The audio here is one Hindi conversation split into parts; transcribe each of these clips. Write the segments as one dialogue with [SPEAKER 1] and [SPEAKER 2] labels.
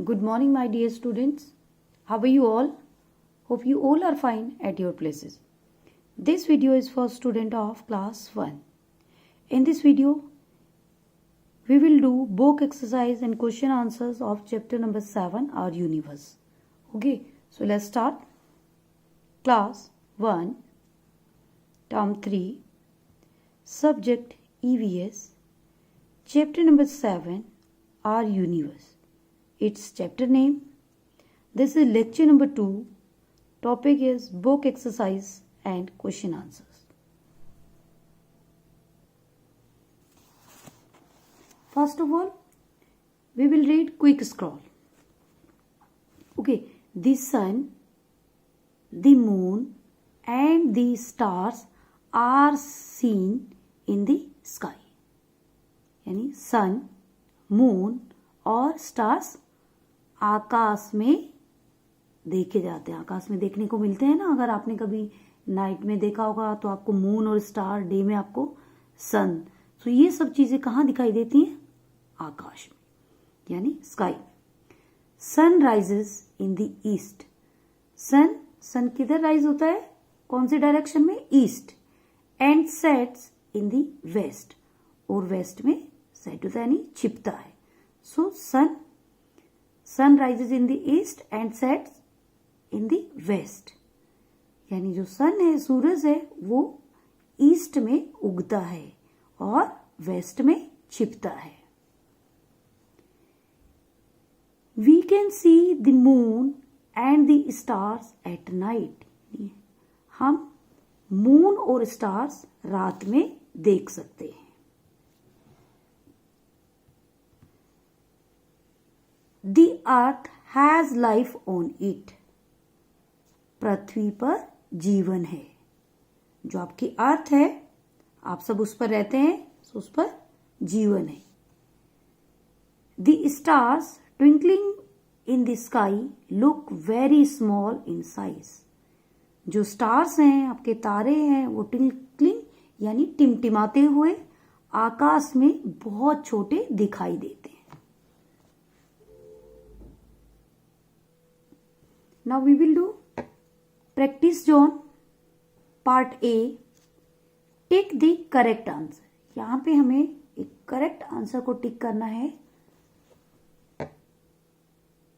[SPEAKER 1] Good morning, my dear students. How are you all? Hope you all are fine at your places. This video is for student of class 1. In this video, we will do book exercise and question answers of chapter number 7, Our Universe. Okay, so let's start. Class 1, Term 3, Subject EVS, Chapter number 7, Our Universe. Its chapter name. This is lecture number 2. Topic is book exercise and question answers. First of all, we will read quick scroll. Okay, the sun, the moon and the stars are seen in the sky. यानी sun, moon और stars आकाश में देखे जाते हैं. आकाश में देखने को मिलते हैं ना. अगर आपने कभी नाइट में देखा होगा तो आपको मून और स्टार, डे में आपको सन. तो ये सब चीजें कहाँ दिखाई देती हैं? आकाश में, यानी sky. Sun rises in the east. Sun किधर राइज होता है? कौन से डायरेक्शन में? East. And sets in the west. और वेस्ट में सेट होता है यानी छिपता है. So sun rises in the east and sets in the west. यानी जो सन है, सूरज है, वो ईस्ट में उगता है और वेस्ट में छिपता है. We can see the moon and the stars at night. हम मून और स्टार्स रात में देख सकते हैं. The earth has life on it. पृथ्वी पर जीवन है. जो आपकी अर्थ है, आप सब उस पर रहते हैं, तो उस पर जीवन है. The stars twinkling in the sky look very small in size. जो स्टार्स हैं, आपके तारे हैं, वो ट्विंकलिंग यानी टिमटिमाते हुए आकाश में बहुत छोटे दिखाई देते हैं. Now we will do practice zone part A. Take the correct answer. यहाँ पे हमें एक करेक्ट आंसर को टिक करना है.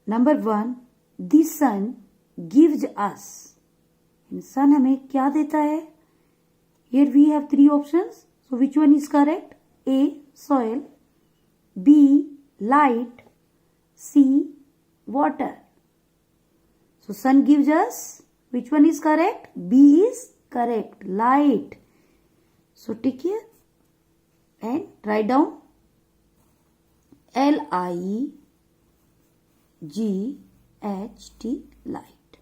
[SPEAKER 1] Number 1, the sun gives us. सन हमें क्या देता है? Here we have 3 options. So which one is correct? A, soil. B, light. C, water. So sun gives us, which one is correct? B is correct, light. So tick here and write down LIGHT, light.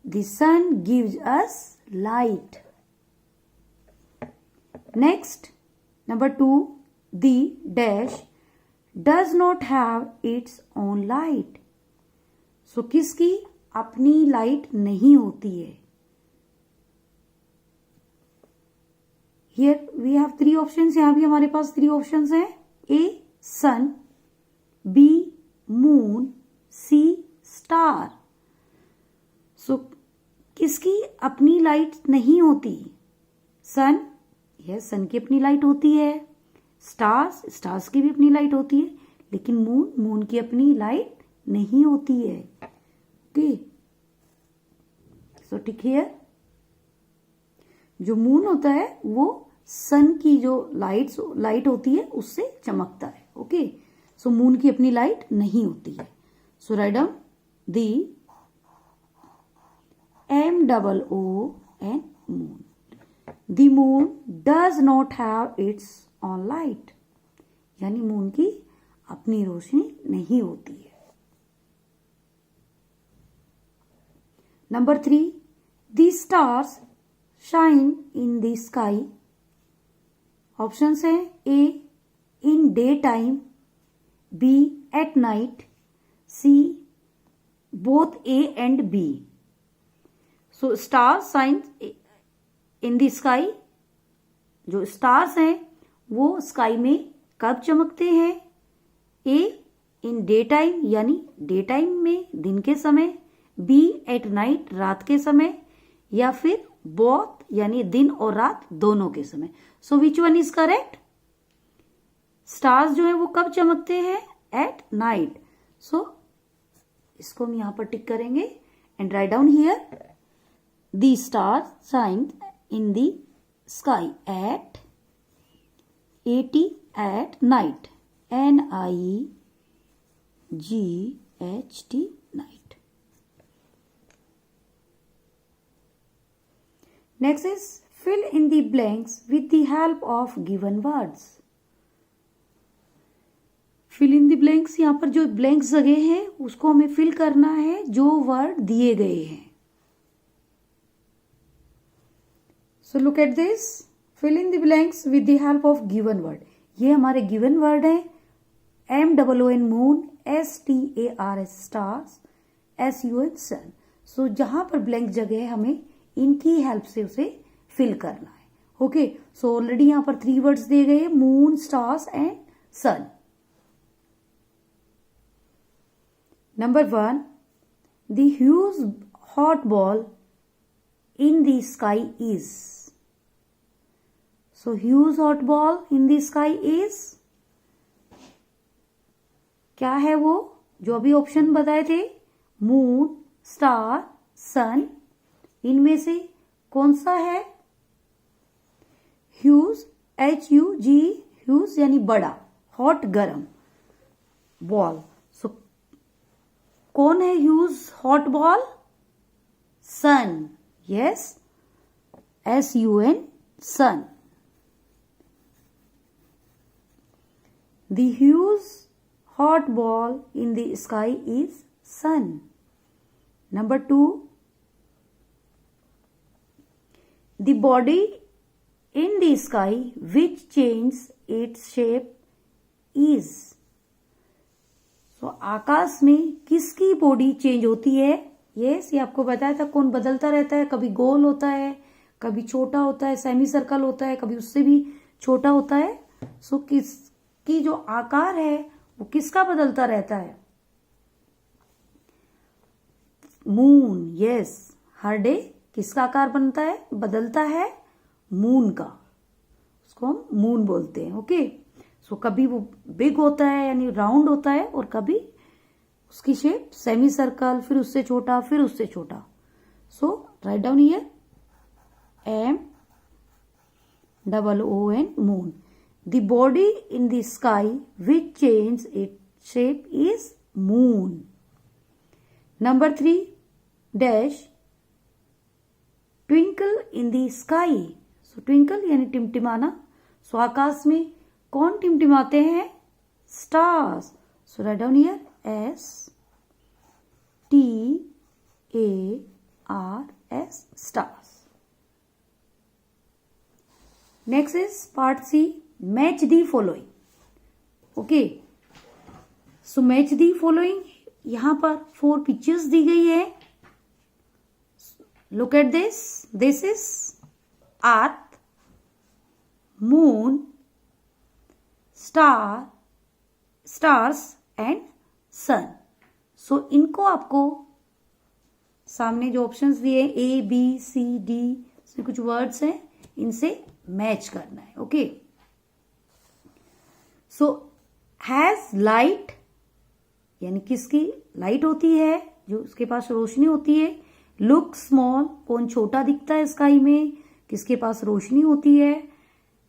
[SPEAKER 1] The sun gives us light. Next, number 2, the dash does not have its own light. सो किसकी अपनी लाइट नहीं होती है? Here we have 3 options. यहां भी हमारे पास 3 ऑप्शंस हैं. A, sun. B, moon. C, star. So किसकी अपनी लाइट नहीं होती? सन. यस, सन की अपनी लाइट होती है. स्टार्स की भी अपनी लाइट होती है. लेकिन मून की अपनी लाइट नहीं होती है. Okay, so tick here. जो मून होता है वो सन की जो लाइट होती है उससे चमकता है. ओके, सो मून की अपनी लाइट नहीं होती है. So write down the MOON. Moon. The moon does not have its own light. यानी मून की अपनी रोशनी नहीं होती है. Number 3, the stars shine in the sky. Options है A, in daytime. B, at night. C, both A and B. So stars shine in the sky. जो स्टार्स हैं वो स्काई में कब चमकते हैं? ए, इन डे टाइम यानी डे टाइम में दिन के समय, बी एट नाइट रात के समय, या फिर बोथ यानी दिन और रात दोनों के समय। So which one is correct? Stars जो है वो कब चमकते हैं? At night. सो इसको हम यहां पर टिक करेंगे and write down here the stars shine in the sky at 80 at night, NIGHT night. Next is fill in the blanks with the help of given words. Fill in the blanks, यहाँ पर जो blanks जगह है उसको हमें fill करना है जो word दिए गए हैं. So look at this. Fill in the blanks with the help of given word. ये हमारे given word है. MOON, moon, STARS stars, SUN sun. So जहां पर blank जगह है हमें इनकी हेल्प से उसे फिल करना है. ओके, सो ऑलरेडी यहां पर 3 वर्ड्स दिए गए, moon, stars and sun. Number 1, the huge hot ball in the sky is. So huge hot ball in the sky is, क्या है वो? जो अभी ऑप्शन बताए थे, मून, स्टार, सन, इनमें से कौन सा है? ह्यूज, HUG, ह्यूज यानी बड़ा, हॉट गरम, बॉल. सो कौन है huge hot ball? Sun. Yes, SUN, sun. The huge hot ball in the sky is sun. Number 2, the body in the sky which changes its shape is. So आकाश में किसकी बॉडी चेंज होती है? यस, ये आपको बताया था. कौन बदलता रहता है? कभी गोल होता है, कभी छोटा होता है, सेमी सर्कल होता है, कभी उससे भी छोटा होता है. सो किसकी जो आकार है वो किसका बदलता रहता है? मून. यस, हर डे किसका आकार बनता है, बदलता है? मून का. उसको हम मून बोलते हैं. ओके, सो कभी वो बिग होता है यानी राउंड होता है, और कभी उसकी शेप सेमी सर्कल, फिर उससे छोटा, फिर उससे छोटा. So write down here MOON, moon. The body in the sky which changes its shape is moon. Number 3, dash, twinkle in the sky. So twinkle यानी टिमटिमाना. So आकाश में कौन टिमटिमाते हैं? Stars. So write down here STARS, stars. Next is part C, match the following. Okay, so match the following. यहां पर 4 पिक्चर्स दी गई है. Look at this. This is earth, moon, stars and sun. So इनको आपको सामने जो ऑप्शंस दिए ABCD, कुछ वर्ड्स हैं, इनसे मैच करना है. ओके, सो हैज लाइट यानी किसकी लाइट होती है, जो उसके पास रोशनी होती है. लुक स्मॉल, कौन छोटा दिखता है स्काई में, किसके पास रोशनी होती है.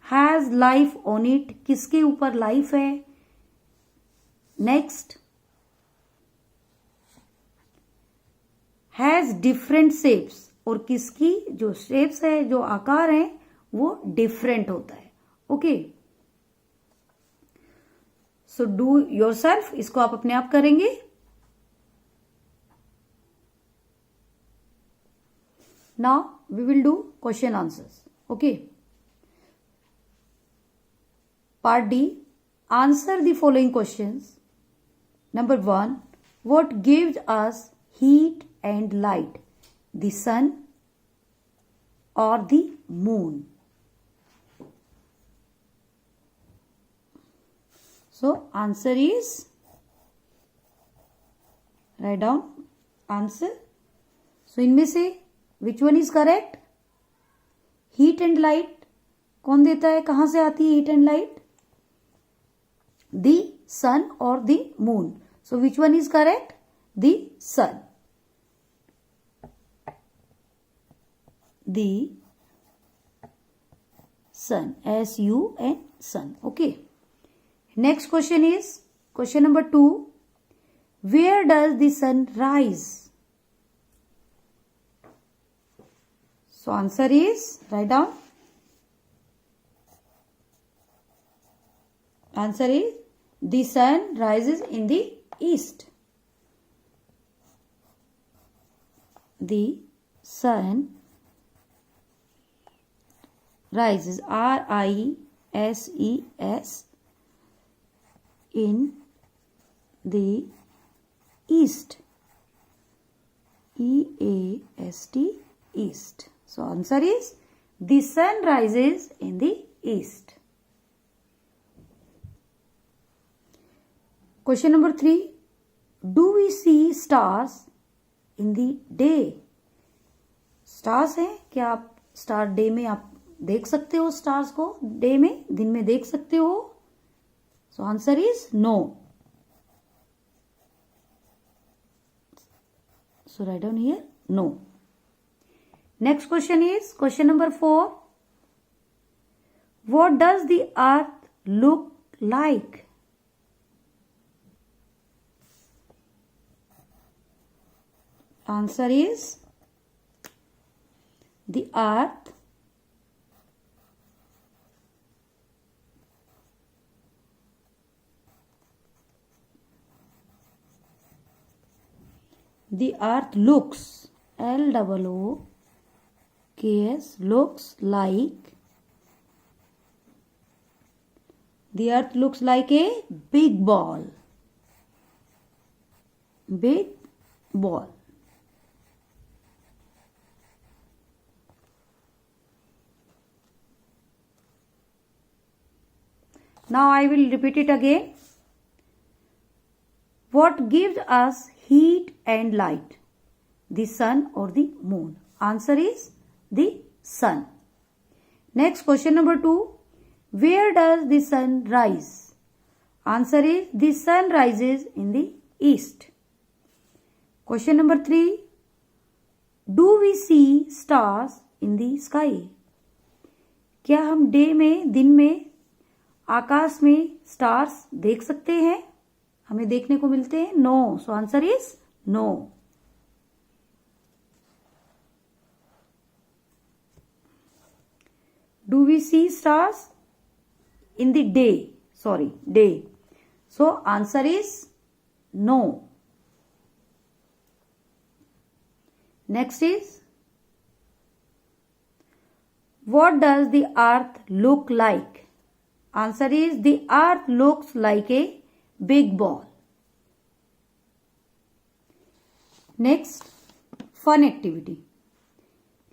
[SPEAKER 1] हैज लाइफ ऑन इट, किसके ऊपर लाइफ है. नेक्स्ट, हैज डिफरेंट शेप्स, और किसकी जो शेप्स है, जो आकार है, वो डिफरेंट होता है. ओके, सो डू योरसेल्फ, इसको आप अपने आप करेंगे. Now we will do question answers. Okay, part D, answer the following questions. Number 1, what gives us heat and light, the sun और the moon. So answer is write down answer. So इनमें से which one is correct? Heat and light कौन देता है? कहां से आती है heat and light? The sun और the moon. So which one is correct? The sun. The sun, sun, sun. Okay. Next question is question number 2. Where does the sun rise? So answer is, write down. Answer is the sun rises in the east. The sun rises, rises, in the east, east, east. So answer is the sun rises in the east. Question number 3. Do we see stars in the day? Stars है क्या? आप स्टार डे में आप देख सकते हो स्टार्स को? डे में, दिन में देख सकते हो? So answer is no. So write down here no. Next question is question number 4. What does the earth look like? Answer is the earth looks, LOOKS, looks like, the earth looks like a big ball. Big ball. Now I will repeat it again. What gives us heat and light? The sun or the moon? Answer is the sun. Next question number 2. Where does the sun rise? Answer is the sun rises in the east. Question number 3. Do we see stars in the sky? क्या हम डे में, दिन में आकाश में स्टार्स देख सकते हैं? हमें देखने को मिलते हैं? No. So answer is no. Do we see stars in the day? Sorry, day. So answer is no. Next is what does the earth look like? Answer is the earth looks like a big ball. Next, fun activity.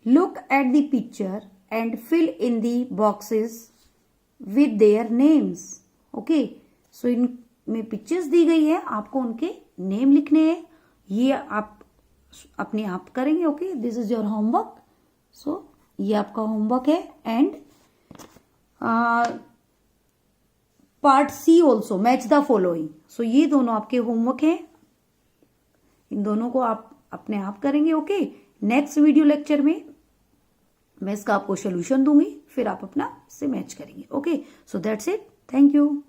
[SPEAKER 1] Look at the picture and fill in the boxes with their names. Okay. So इनमें पिक्चर्स दी गई है, आपको उनके नेम लिखने हैं. ये आप अपने आप करेंगे. Okay, this is your homework. So ये आपका होमवर्क है. And part C also, match the following. So ये दोनों आपके होमवर्क हैं. इन दोनों को आप अपने आप करेंगे. ओके. नेक्स्ट वीडियो लेक्चर में मैं इसका आपको सोल्यूशन दूंगी, फिर आप अपना से मैच करेंगे. Okay. So that's it. Thank you.